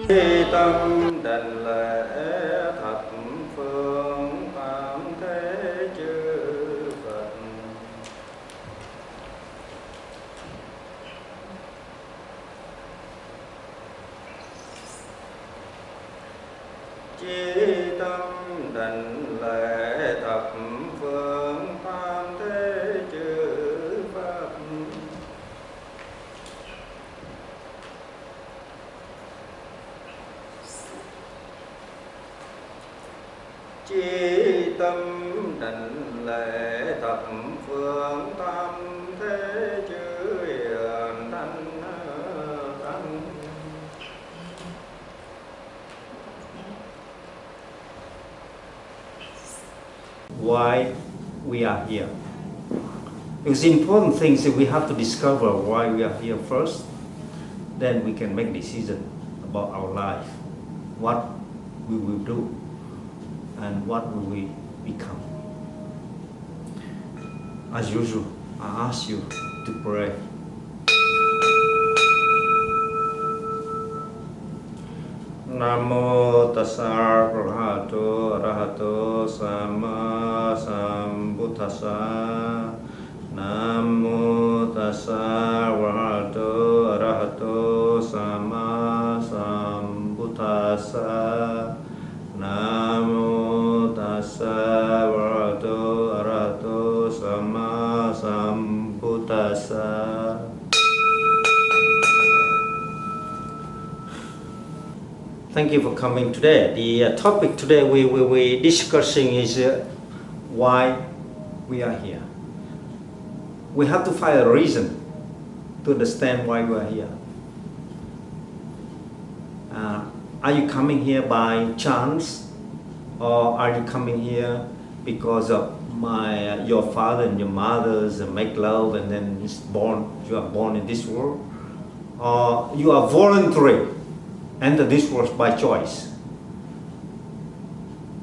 Tâm đảnh lễ thập phương tam thế chư Phật. Chí tâm đảnh lễ thập phương tam thế chư Phật. Chí tâm đảnh lễ thập phương tam thế chư hiền đảnh đảnh. Why we are here? Because important things that we have to discover why we are here first, then we can make decision about our life, what we will do and what will we become. As usual, I ask you to pray. Namo tassa bhagavato arahato samma sambuddhassa. Namo tassa bhagavato arahato samma sambuddhassa. Namo tassa bhagavato arahato samma sambuddhassa. Thank you for coming today. The topic today we will be discussing is why we are here. We have to find a reason to understand why we are here. Are you coming here by chance, or are you coming here because of your father and your mother's make love and then you are born in this world, or you are voluntary enter this world by choice?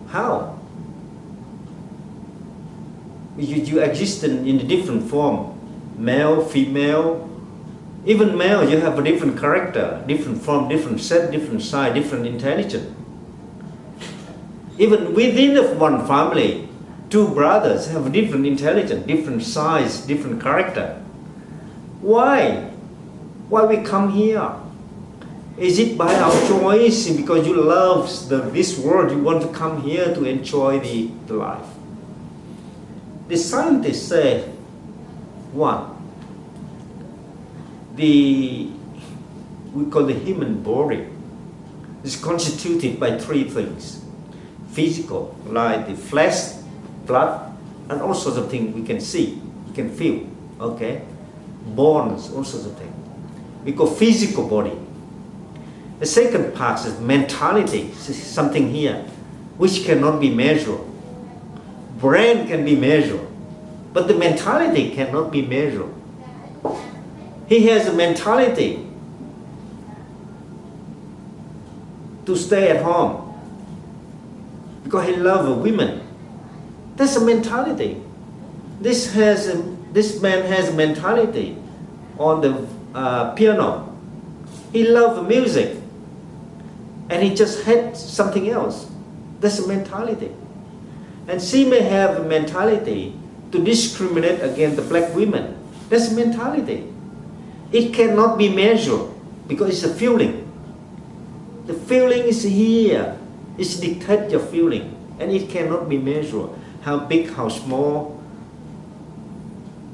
How? You exist in a different form, male, female, even male. You have a different character, different form, different set, different size, different intelligence. Even within one family, two brothers have a different intelligence, different size, different character. Why? Why we come here? Is it by our choice because you love this world, you want to come here to enjoy the life? The scientists say, one, we call the human body is constituted by three things. Physical, like the flesh, blood, and all sorts of things we can see, we can feel, okay? Bones, all sorts of things. We call physical body. The second part is mentality, something here, which cannot be measured. Brain can be measured, but the mentality cannot be measured. He has a mentality to stay at home because he loves women. That's a mentality. This man has a mentality on the piano. He loves music. And he just hates something else. That's a mentality. And she may have a mentality to discriminate against the black women. That's a mentality. It cannot be measured because it's a feeling. The feeling is here. It dictates your feeling. And it cannot be measured. How big, how small.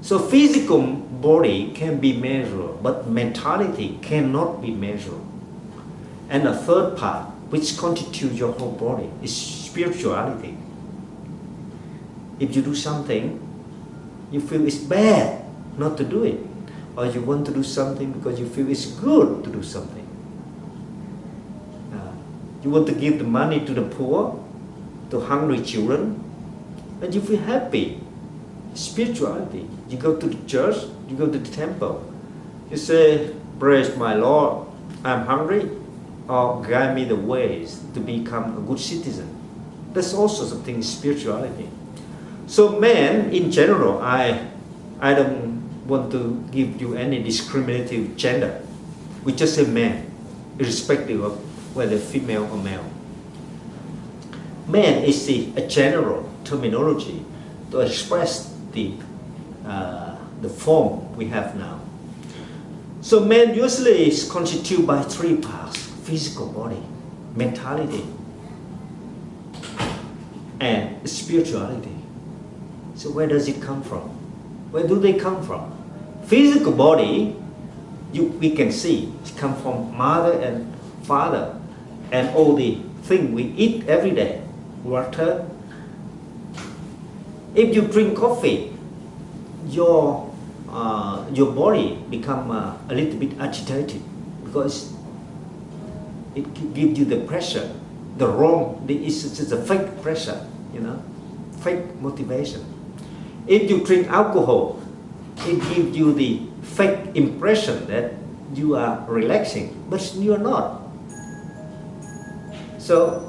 So physical body can be measured, but mentality cannot be measured. And the third part, which constitutes your whole body, is spirituality. If you do something, you feel it's bad not to do it. Or you want to do something because you feel it's good to do something. You want to give the money to the poor, to hungry children, and you feel happy. Spirituality. You go to the church, you go to the temple. You say, praise my Lord, I'm hungry. Or guide me the ways to become a good citizen. That's also something spirituality. So man, in general, I don't want to give you any discriminative gender. We just say man, irrespective of whether female or male. Man is a general terminology to express the form we have now. So man usually is constituted by three parts: physical body, mentality, and spirituality. So where does it come from? Where do they come from? Physical body, we can see, it comes from mother and father, and all the things we eat every day. Water. If you drink coffee, your body become a little bit agitated because it gives you the pressure, it's just a fake pressure, fake motivation. If you drink alcohol, it gives you the fake impression that you are relaxing, but you are not. So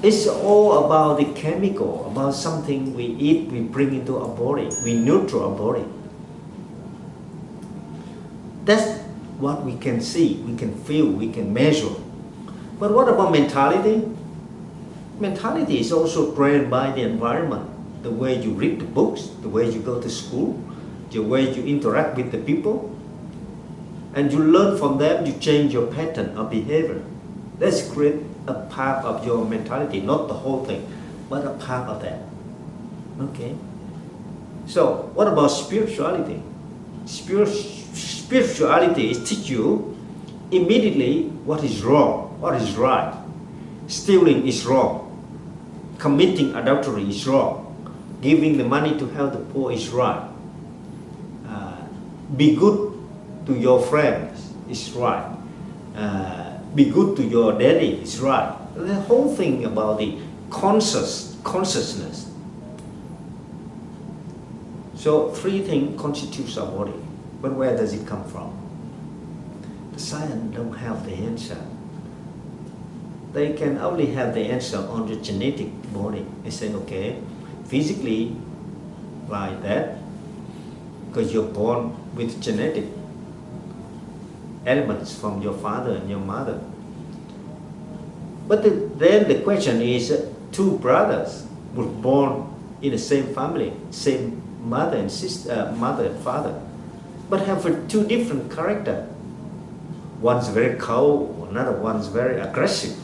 it's all about the chemical, about something we eat, we bring into our body, we nurture our body. That's what we can see, we can feel, we can measure. But what about mentality? Mentality is also trained by the environment. The way you read the books, the way you go to school, the way you interact with the people. And you learn from them, you change your pattern of behavior. That's great. A part of your mentality, not the whole thing, but a part of that. Okay. So what about spirituality? Spirituality is teach you immediately what is wrong, what is right. Stealing is wrong. Committing adultery is wrong. Giving the money to help the poor is right. Be good to your friends is right. Be good to your daddy is right. The whole thing about the consciousness. So three things constitutes our body. But where does it come from? The science don't have the answer. They can only have the answer on the genetic body. They say, okay, physically like that, because you're born with genetic elements from your father and your mother. But then the question is, two brothers were born in the same family, same mother and sister, mother and father, but have two different characters. One's very cold, another one's very aggressive.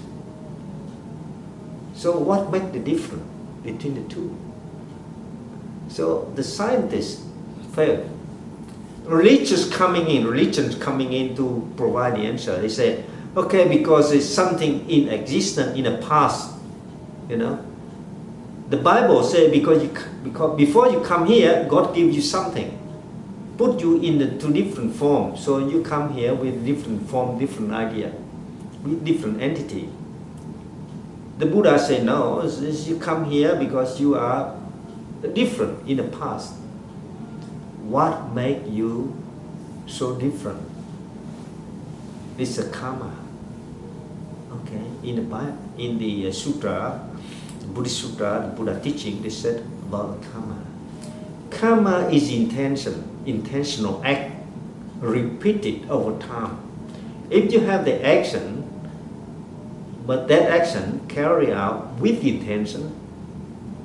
So what makes the difference between the two? So the scientists fail. Religions coming in to provide the answer. They say, okay, because it's something in existence in the past, The Bible says because before you come here, God gives you something, put you in the two different forms. So you come here with different form, different idea, with different entity. The Buddha said, no, you come here because you are different in the past. What makes you so different? It's a karma. Okay, in the sutra, the Buddhist sutra, the Buddha teaching, they said about karma. Karma is intentional act repeated over time. If you have the action, but that action carry out with intention,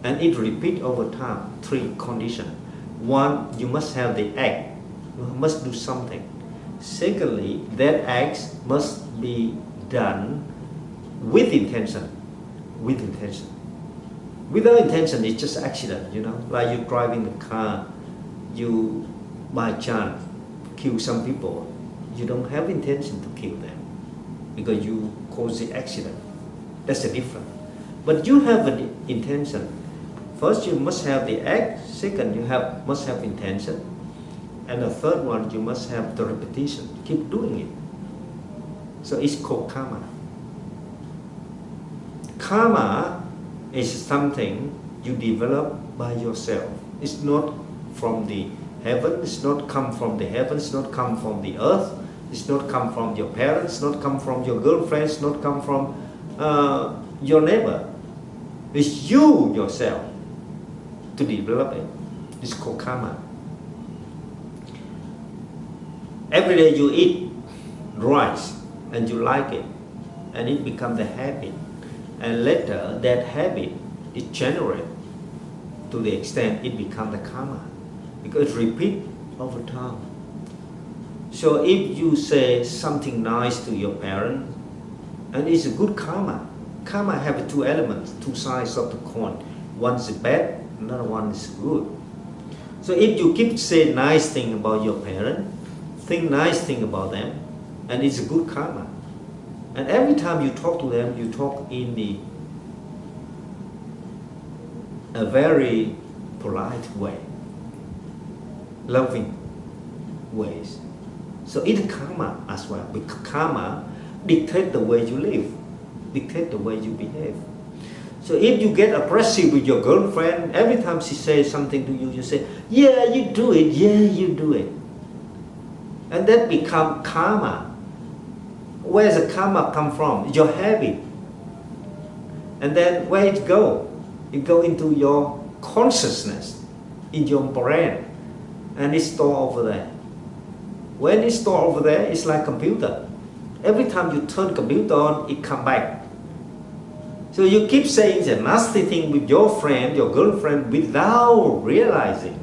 and it repeat over time, three conditions. One, you must have the act, you must do something. Secondly, that act must be done with intention. With intention. Without intention, it's just accident, Like you driving the car, you by chance kill some people. You don't have intention to kill them because you cause the accident. That's the difference. But you have an intention. First, you must have the act. Second, you must have intention. And the third one, you must have the repetition. Keep doing it. So it's called karma. Karma is something you develop by yourself. It's not from the heaven. It's not come from the heavens. It's not come from the earth. It's not come from your parents. It's not come from your girlfriend. It's not come from your neighbor. It's you yourself to develop it. It's called karma. Every day you eat rice and you like it, and it becomes the habit. And later, that habit is generated to the extent it becomes the karma, because it repeats over time. So if you say something nice to your parent, and it's a good karma. Karma have two elements, two sides of the coin. One is bad, another one is good. So if you keep saying nice thing about your parent, think nice thing about them, and it's a good karma. And every time you talk to them, you talk in a very polite way, loving ways. So it's karma as well, because karma dictates the way you live, dictates the way you behave. So if you get aggressive with your girlfriend, every time she says something to you, you say, yeah, you do it, yeah, you do it. And that becomes karma. Where does the karma come from? Your habit. And then where it go? It go into your consciousness, in your brain, and it's stored over there. When it's stored over there, it's like computer. Every time you turn computer on, it come back. So you keep saying the nasty thing with your friend, your girlfriend, without realizing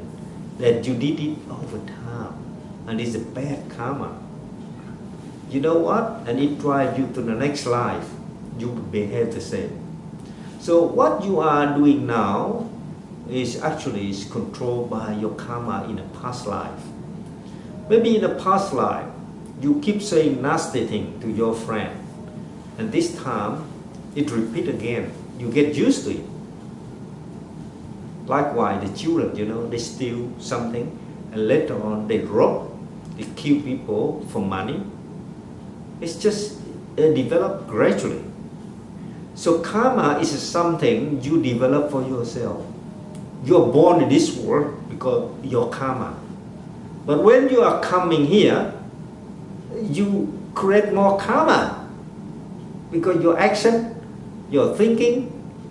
that you did it over time. And it's a bad karma. You know what? And it drives you to the next life. You behave the same. So what you are doing now is actually controlled by your karma in a past life. Maybe in a past life, you keep saying nasty thing to your friend. And this time, it repeats again. You get used to it. Likewise, the children, you know, they steal something, and later on they rob, they kill people for money. It's just developed gradually. So karma is something you develop for yourself. You're born in this world because your karma. But when you are coming here, you create more karma because your action, your thinking,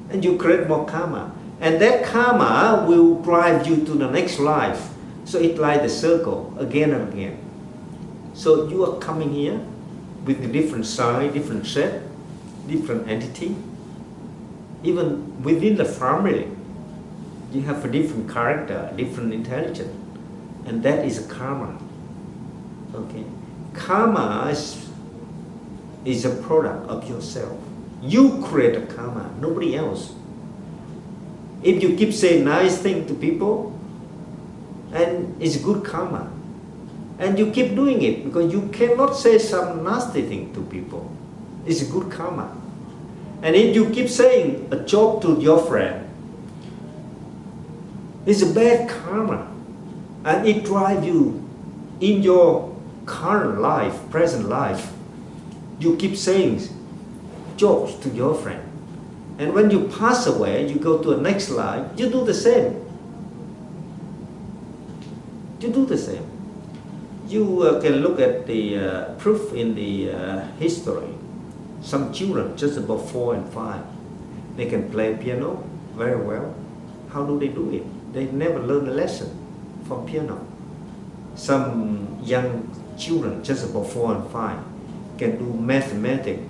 and you create more karma. And that karma will drive you to the next life. So it's like the circle again and again. So you are coming here with a different size, different shape, different entity. Even within the family, you have a different character, different intelligence. And that is karma. Okay? Karma is a product of yourself. You create a karma, nobody else. If you keep saying nice things to people, and it's good karma, and you keep doing it because you cannot say some nasty thing to people, it's good karma. And if you keep saying a joke to your friend, it's a bad karma, and it drives you in your current life, present life. You keep saying jokes to your friend. And when you pass away, you go to a next life, you do the same. You do the same. You can look at the proof in the history. Some children, just about 4 and 5, they can play piano very well. How do they do it? They never learn a lesson from piano. Some young children, just about 4 and 5, can do mathematics.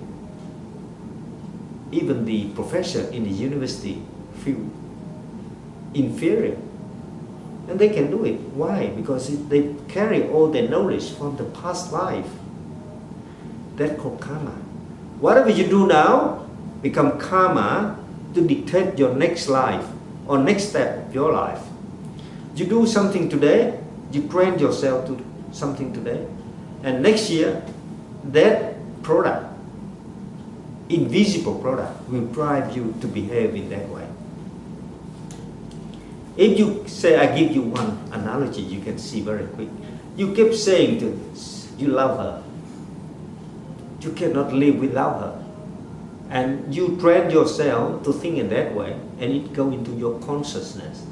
Even the professor in the university feel inferior. And they can do it. Why? Because they carry all their knowledge from the past life. That's called karma. Whatever you do now become karma to dictate your next life or next step of your life. You do something today, you train yourself to something today, and next year that product, invisible product, will drive you to behave in that way. If you say, I give you one analogy, you can see very quick. You keep saying you love her. You cannot live without her. And you train yourself to think in that way, and it goes into your consciousness.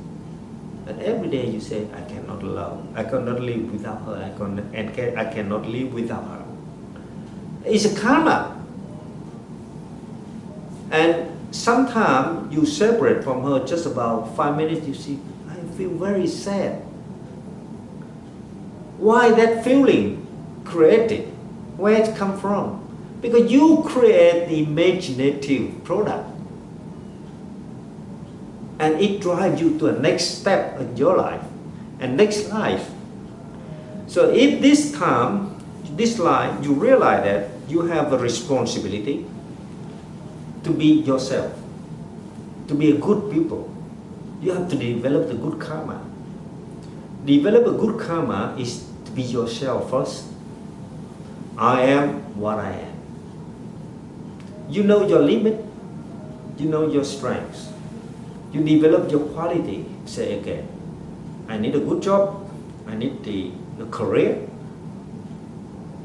And every day you say, I cannot love, I cannot live without her, I cannot live without her. It's a karma. And sometimes you separate from her just about 5 minutes, you see, I feel very sad. Why that feeling created? Where it come from? Because you create the imaginative product. And it drives you to a next step in your life and next life. So if this time, this life, you realize that you have a responsibility to be yourself, to be a good people. You have to develop the good karma. Develop a good karma is to be yourself first. I am what I am. You know your limit, you know your strengths. You develop your quality. Say, okay, I need a good job, I need the career.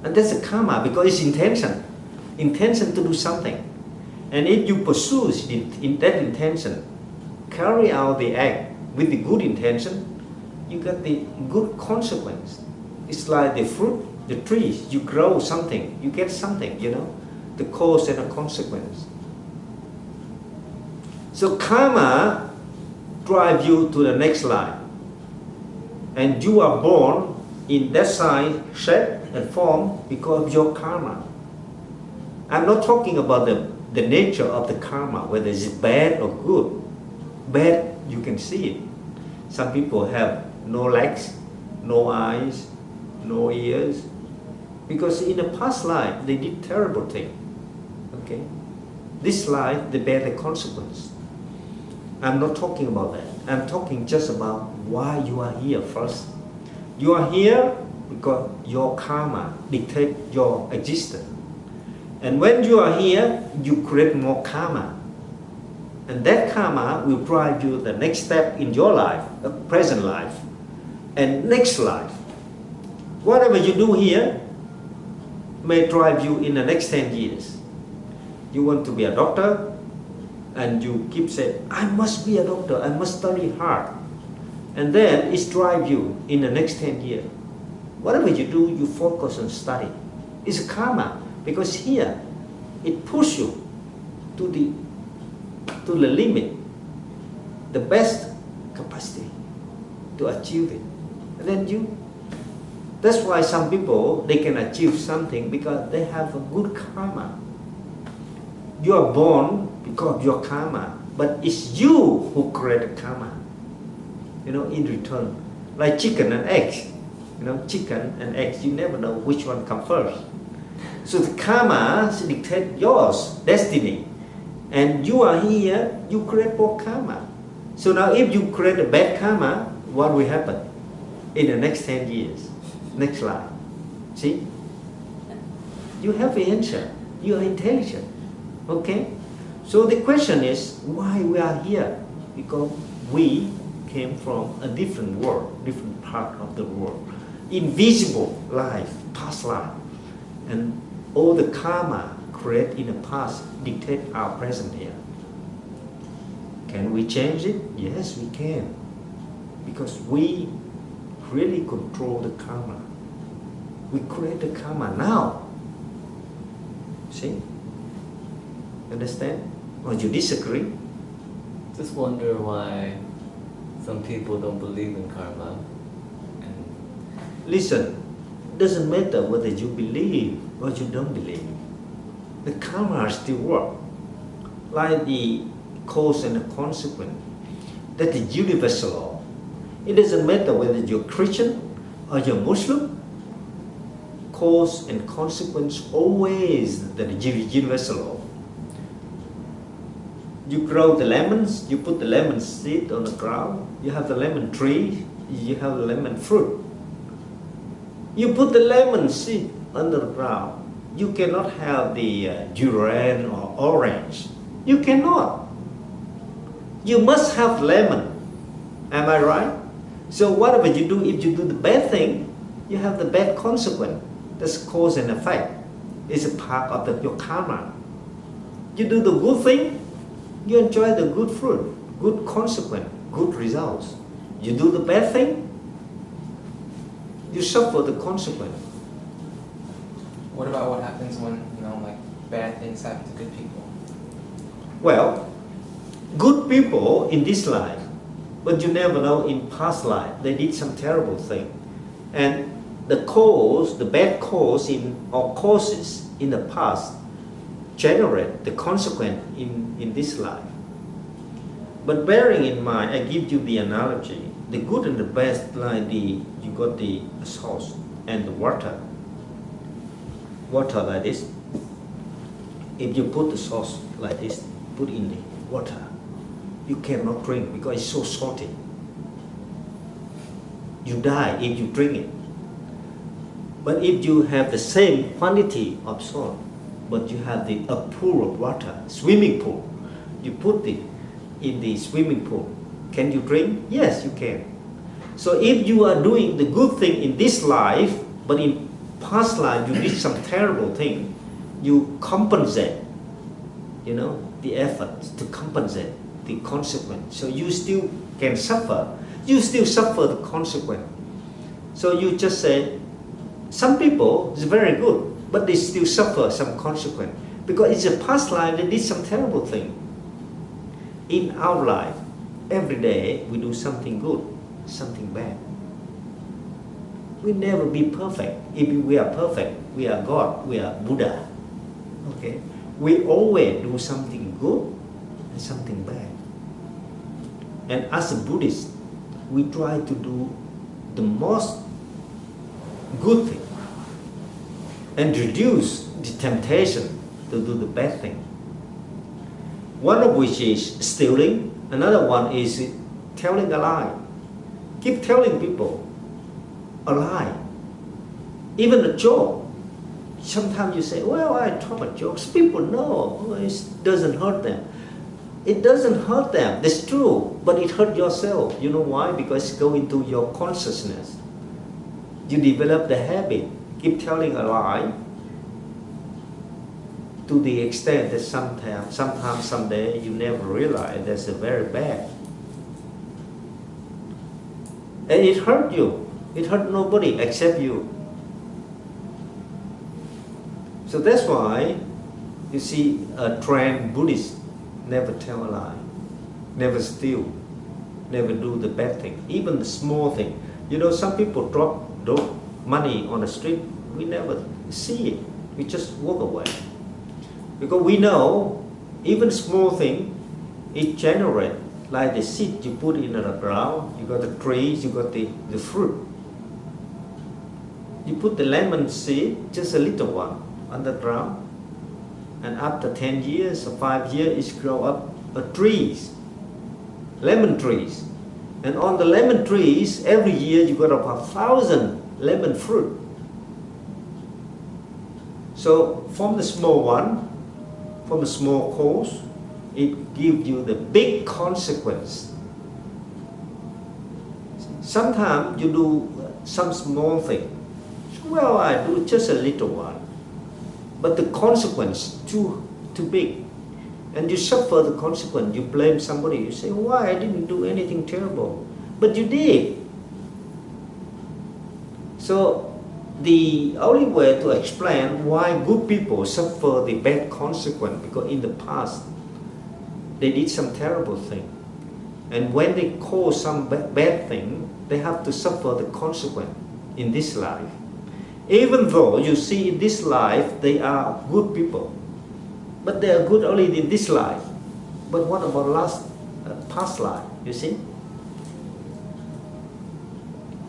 And that's a karma because it's intention to do something. And if you pursue that intention, carry out the act with the good intention, you get the good consequence. It's like the fruit, the trees, you grow something, you get something, you know, the cause and the consequence. So karma drives you to the next life. And you are born in that size, shape and form because of your karma. I'm not talking about the nature of the karma, whether it's bad or good. Bad, you can see it. Some people have no legs, no eyes, no ears, because in a past life they did terrible things. Okay, this life they bear the consequence. I'm not talking about that. I'm talking just about why you are here first. You are here because your karma dictates your existence. And when you are here, you create more karma. And that karma will drive you the next step in your life, the present life, and next life. Whatever you do here may drive you in the next 10 years. You want to be a doctor, and you keep saying, I must be a doctor, I must study hard. And then it drives you in the next 10 years. Whatever you do, you focus on study. It's a karma, because here, it pushes you to the limit, the best capacity to achieve it. And then that's why some people, they can achieve something because they have a good karma. You are born because of your karma, but it's you who create the karma, you know, in return. Like chicken and eggs, you know, chicken and eggs, you never know which one comes first. So the karma dictates yours, destiny. And you are here, you create more karma. So now if you create a bad karma, what will happen in the next 10 years, next life? See? You have the answer. You are intelligent. Okay? So the question is, why we are here? Because we came from a different world, different part of the world. Invisible life, past life. And all the karma created in the past dictate our present here. Can we change it? Yes, we can. Because we really control the karma. We create the karma now. See? Understand? Or you disagree? Just wonder why some people don't believe in karma. Listen, it doesn't matter whether you believe or you don't believe. The karma still work. Like the cause and the consequence. That is universal law. It doesn't matter whether you're Christian or you're Muslim. Cause and consequence always the universal law. You grow the lemons, you put the lemon seed on the ground, you have the lemon tree, you have the lemon fruit. You put the lemon seed under the ground, you cannot have the durian or orange. You cannot. You must have lemon. Am I right? So whatever you do, if you do the bad thing, you have the bad consequence. That's cause and effect. It's a part of your karma. You do the good thing, you enjoy the good fruit, good consequence, good results. You do the bad thing, you suffer the consequence. What about what happens when, like bad things happen to good people? Well, good people in this life, but you never know in past life, they did some terrible thing. And the cause, the bad cause or causes in the past generate the consequence in this life. But bearing in mind, I give you the analogy, the good and the bad, like you got the sauce and the water. Water like this. If you put the sauce like this, put in the water, you cannot drink because it's so salty. You die if you drink it. But if you have the same quantity of salt, but you have a pool of water, swimming pool, you put it in the swimming pool, can you drink? Yes, you can. So if you are doing the good thing in this life, but in past life you did some terrible thing, you compensate, the effort to compensate the consequence. So you still can suffer. You still suffer the consequence. So you just say, some people is very good, but they still suffer some consequence because it's a past life. They did some terrible thing. In our life, every day we do something good, something bad. We never be perfect. If we are perfect, we are God, we are Buddha. Okay, we always do something good and something bad. And as a Buddhist, we try to do the most good thing and reduce the temptation to do the bad thing. One of which is stealing, another one is telling a lie. Keep telling people a lie. Even a joke. Sometimes you say, well, I talk a joke. People know it doesn't hurt them. It doesn't hurt them, that's true, but it hurts yourself. You know why? Because it goes into your consciousness. You develop the habit, keep telling a lie to the extent that sometimes, someday, you never realize that's very bad. And it hurt you. It hurt nobody except you. So that's why you see a trained Buddhist never tell a lie, never steal, never do the bad thing, even the small thing. Some people drop money on the street, we never see it, we just walk away. Because we know, even small thing, it generates, like the seed you put in the ground, you got the trees, you got the fruit. You put the lemon seed, just a little one, on the ground, and after 10 years or 5 years, it grow up trees, lemon trees. And on the lemon trees, every year you got about 1,000 lemon fruit. So from the small one, from a small cause, it gives you the big consequence. Sometimes you do some small thing. Well, I do just a little one. But the consequence too big. And you suffer the consequence. You blame somebody. You say, why? I didn't do anything terrible. But you did. So the only way to explain why good people suffer the bad consequence, because in the past they did some terrible thing. And when they cause some bad thing, they have to suffer the consequence in this life. Even though you see in this life they are good people, but they are good only in this life. But what about past life, you see?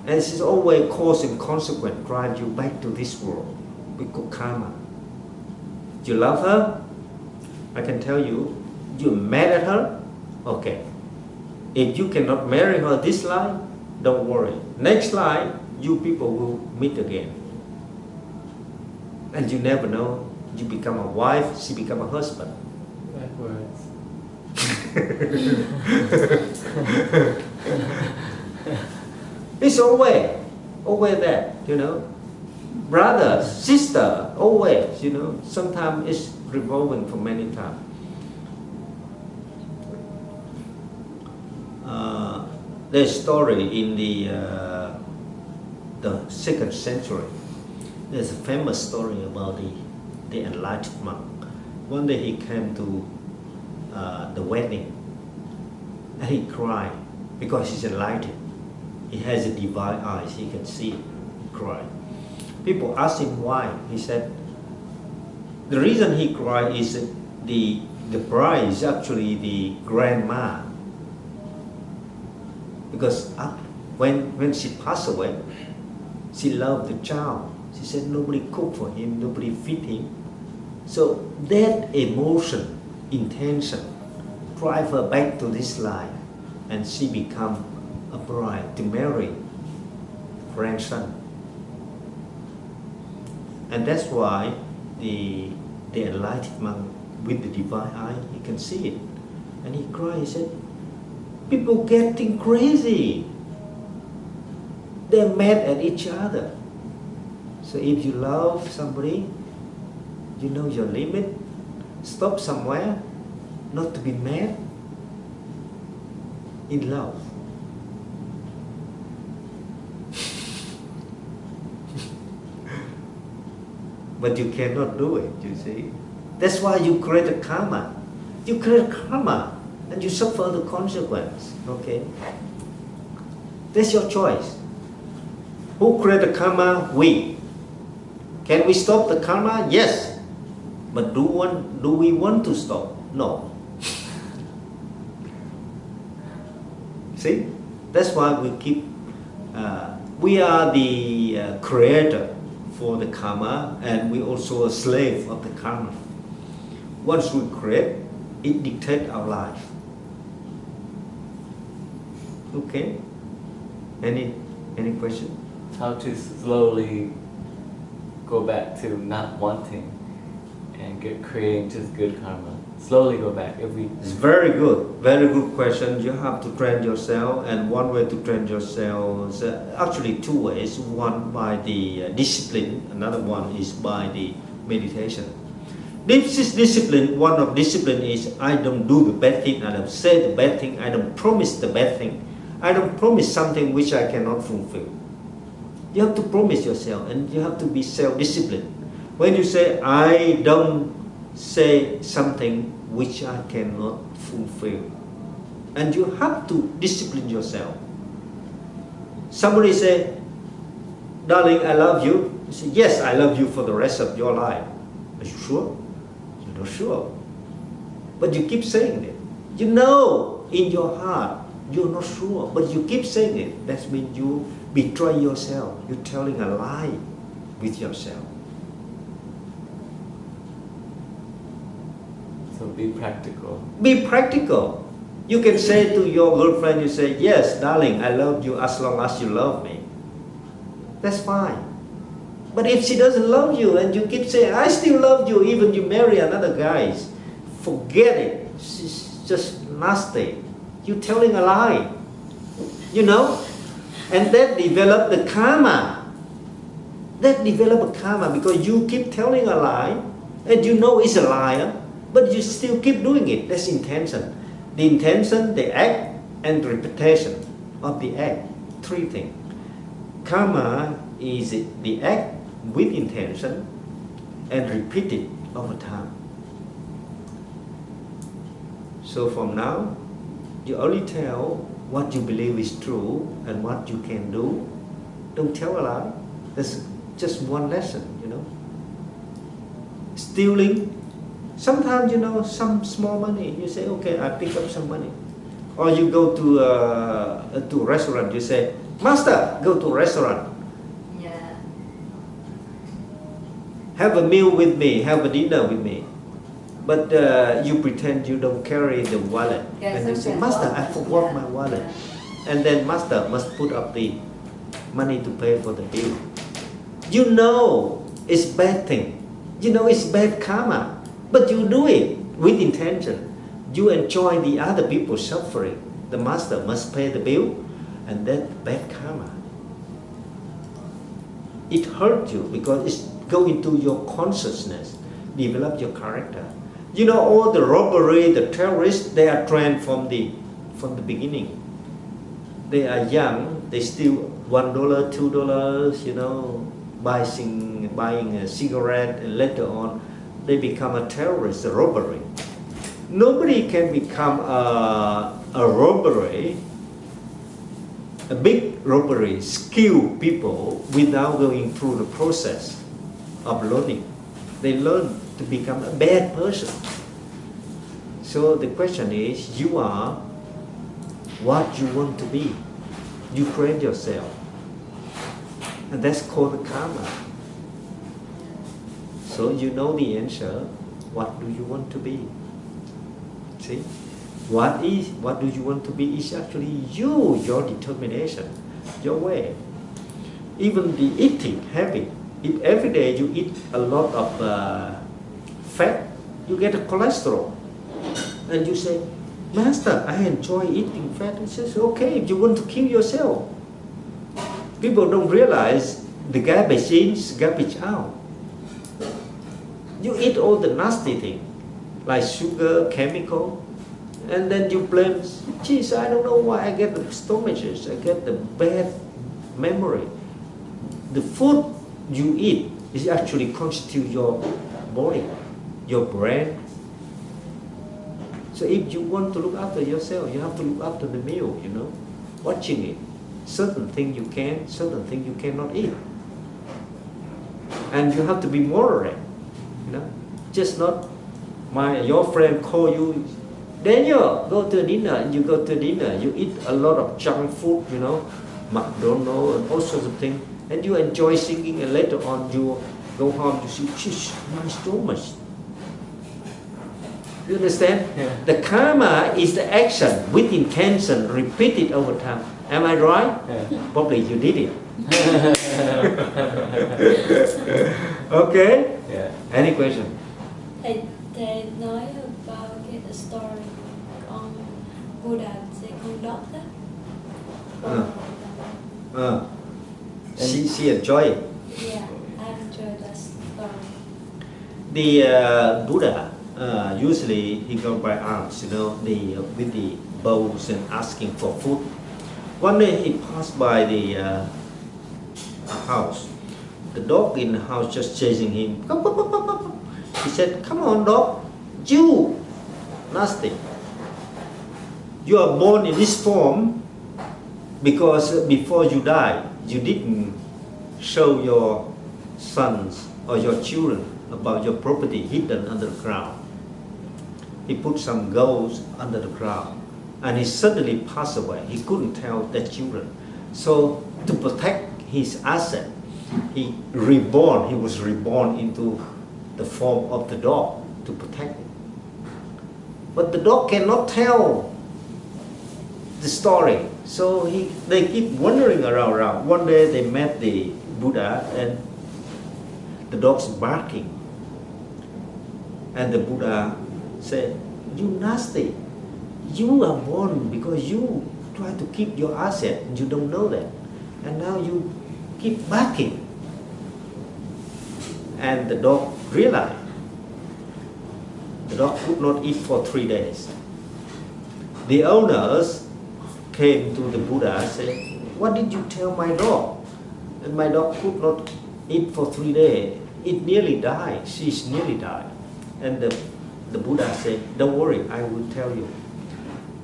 And this is always cause and consequence drive you back to this world. We call karma. You love her, I can tell you, you're mad at her, okay. If you cannot marry her this life, don't worry. Next life, you people will meet again. And you never know, you become a wife, she become a husband. Backwards. It's always that, Brother, sister, always, Sometimes it's revolving for many times. There's a story in the 2nd century. There's a famous story about the enlightened monk. One day he came to the wedding and he cried because he's enlightened. He has a divine eyes, he can see it. He cried. People asked him why. He said, The reason he cried is that the bride is actually the grandma. Because when she passed away, she loved the child. She said nobody cooked for him, nobody feed him. So that emotion, intention, drive her back to this life, and she become a bride to marry grandson. And that's why the enlightened monk with the divine eye, he can see it. And he cried, he said, people getting crazy. They're mad at each other. So if you love somebody, you know your limit, stop somewhere, not to be mad, in love. But you cannot do it, you see. That's why you create a karma. You create karma and you suffer the consequence, okay? That's your choice. Who created the karma? We. Can we stop the karma? Yes. But do we want to stop? No. See? That's why we keep, we are the creator for the karma, and we also a slave of the karma. Once we create, it dictates our life. Okay? Any question? How to slowly go back to not wanting and creating just good karma. Slowly go back. It's very good question. You have to train yourself, and one way to train yourself is actually two ways. One by the discipline, another one is by the meditation. This is discipline. One of discipline is I don't do the bad thing, I don't say the bad thing, I don't promise the bad thing, I don't promise something which I cannot fulfill. You have to promise yourself, and you have to be self-disciplined. When you say I don't say something which I cannot fulfill, and you have to discipline yourself. Somebody say, darling, I love you. You say, yes, I love you for the rest of your life. Are you sure? You're not sure. But you keep saying it. You know in your heart you're not sure, but you keep saying it. That means you betray yourself. You're telling a lie with yourself. So be practical. Be practical. You can say to your girlfriend, you say, yes, darling, I love you as long as you love me. That's fine. But if she doesn't love you and you keep saying, I still love you, even you marry another guy, forget it. She's just nasty. You're telling a lie. You know? And that develop the karma. That develop a karma because you keep telling a lie and you know it's a liar, but you still keep doing it. That's intention. The intention, the act, and the repetition of the act. Three things. Karma is the act with intention and repeated over time. So from now, you only tell what you believe is true and what you can do. Don't tell a lie. That's just one lesson, you know. Stealing. Sometimes, you know, some small money, you say, okay, I pick up some money. Or you go to a restaurant, you say, master, go to a restaurant. Yeah. Have a meal with me, have a dinner with me. But you pretend you don't carry the wallet. Yeah, and you say, master, I forgot my wallet. Yeah. And then master must put up the money to pay for the bill. You know it's bad thing. You know it's bad karma. But you do it with intention. You enjoy the other people's suffering. The master must pay the bill, and that's bad karma. It hurts you because it's going into your consciousness, develop your character. You know, all the robbery, the terrorists, they are trained from the beginning. They are young, they steal $1, $2, you know, buying a cigarette, and later on they become a terrorist, a robbery. Nobody can become a robbery, a big robbery, skilled people without going through the process of learning. They learn to become a bad person. So the question is, you are what you want to be. You create yourself. And that's called the karma. So you know the answer. What do you want to be? See? What do you want to be is actually you, your determination, your way. Even the eating habit. If every day you eat a lot of fat, you get a cholesterol. And you say, Master, I enjoy eating fat. He says, okay, if you want to kill yourself. People don't realize the garbage in is garbage out. You eat all the nasty things, like sugar, chemical, and then you blame, geez, I don't know why I get the stomachaches, I get the bad memory. The food you eat is actually constitute your body, your brain. So if you want to look after yourself, you have to look after the meal, you know, watching it. Certain things you can, certain things you cannot eat. And you have to be moderate, you know. Just not your friend call you, Daniel, go to dinner, and you go to dinner, you eat a lot of junk food, you know, McDonald's and all sorts of things, and you enjoy singing, and later on you go home, you see, geez, my stomach. You understand? Yeah. The karma is the action with intention repeated over time. Am I right? Yeah. Probably you did it. Okay? Yeah. Any question? Thầy nói about cái story con Buddha với con dog á. She enjoyed it. Yeah, I enjoyed that story. The Buddha, usually he goes by arms, you know, with the bows and asking for food. One day he passed by the house. The dog in the house just chasing him. He said, come on dog, you nasty. You are born in this form because before you die, you didn't show your sons or your children about your property hidden under the ground. He put some gold under the ground and he suddenly passed away. He couldn't tell the children. So to protect his asset, he was reborn into the form of the dog to protect it. But the dog cannot tell the story. So they keep wandering around. One day they met the Buddha and the dog's barking. And the Buddha said, you nasty. You are born because you try to keep your asset and you don't know that. And now you keep barking. And the dog realized. The dog could not eat for 3 days. The owners came to the Buddha and said, what did you tell my dog? And my dog could not eat for 3 days. It nearly died. She's nearly died. And the Buddha said, don't worry, I will tell you.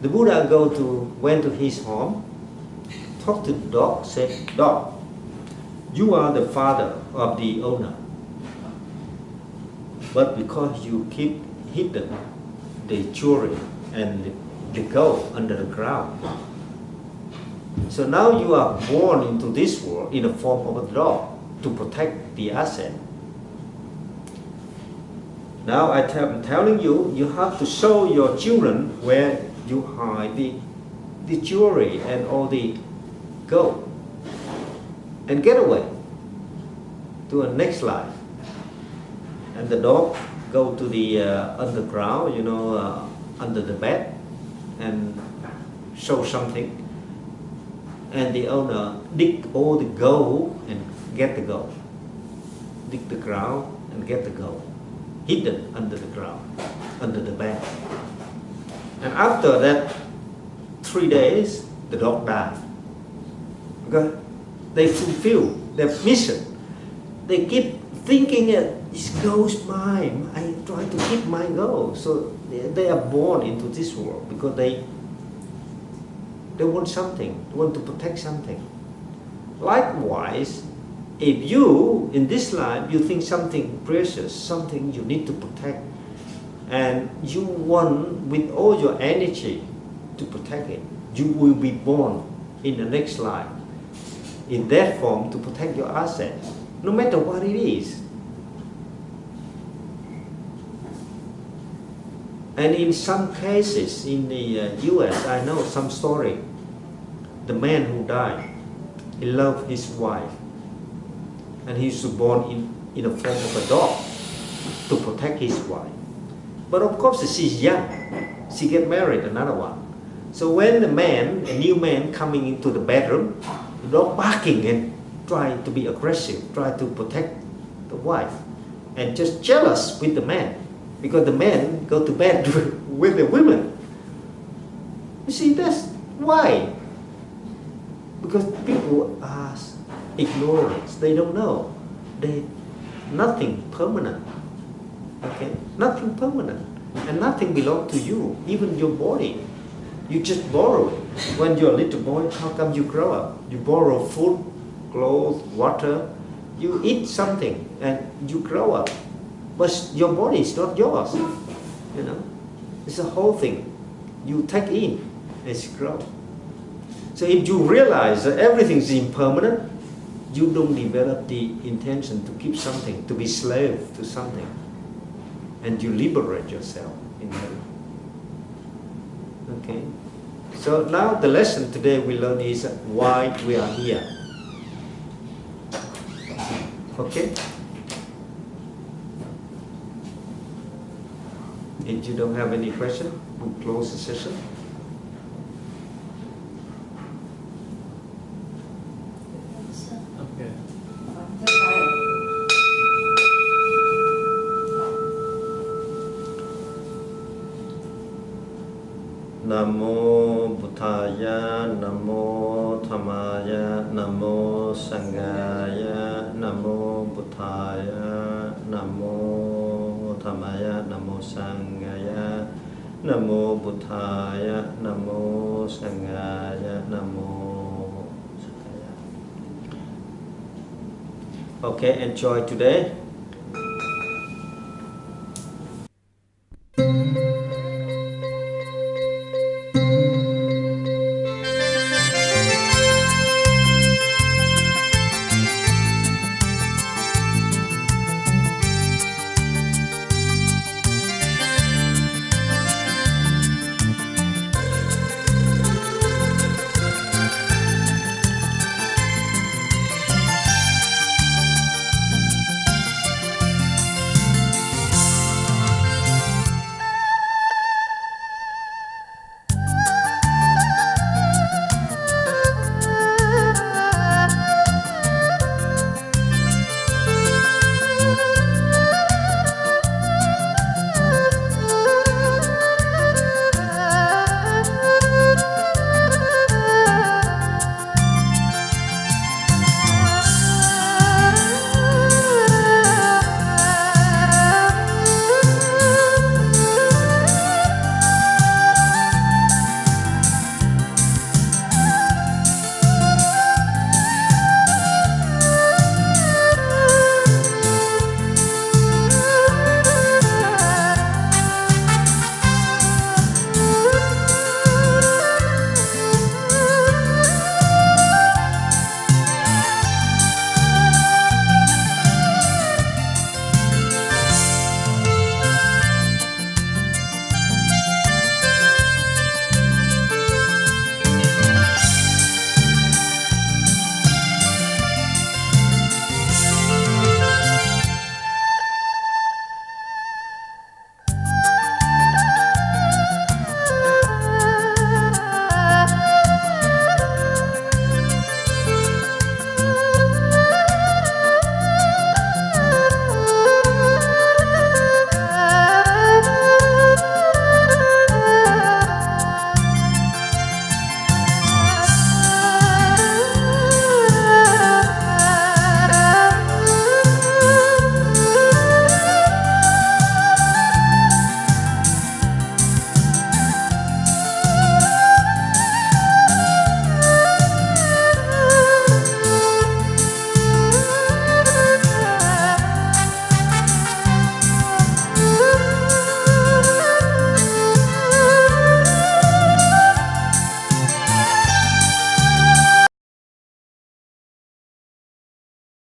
The Buddha went to his home, talked to the dog, said, dog, you are the father of the owner. But because you keep hidden the jewelry and the gold under the ground, so now you are born into this world in the form of a dog to protect the asset. Now I'm telling you, you have to show your children where you hide the jewelry and all the gold and get away to a next life. And the dog go to the underground, you know, under the bed and show something. And the owner dig all the gold and get the gold. Dig the ground and get the gold. Hidden under the ground, under the bed. And after that 3 days, the dog died. Okay? They fulfill their mission. They keep thinking that this gold's mine. I try to keep my gold. So they are born into this world because they want something, they want to protect something. Likewise, If you, in this life, you think something precious, something you need to protect, and you want with all your energy to protect it, you will be born in the next life in that form to protect your assets, no matter what it is. And in some cases in the US, I know some story. The man who died, he loved his wife, and he was born in the form of a dog to protect his wife. But of course, she's young. She get married, another one. So when the man, a new man coming into the bedroom, the dog barking and trying to be aggressive, try to protect the wife, and just jealous with the man, because the man go to bed with the women. You see, that's why. Because people are ignorance. They don't know. Nothing permanent. Okay, nothing permanent, and nothing belongs to you. Even your body, you just borrow it. When you're a little boy, how come you grow up? You borrow food, clothes, water. You eat something, and you grow up. But your body is not yours. You know, it's a whole thing. You take in as you grow. So if you realize that everything is impermanent, you don't develop the intention to keep something, to be slave to something, and you liberate yourself in that. Okay. So now the lesson today we learn is why we are here. Okay. If you don't have any question, we'll close the session. Okay. Namo Buddhaya, Namo Dhammaya, Namo Sanghaya, Namo Buddhaya, Namo Dhammaya, Namo Sanghaya, Namo Buddhaya, Namo Sanghaya, Namo Sanghaya. Okay, enjoy today.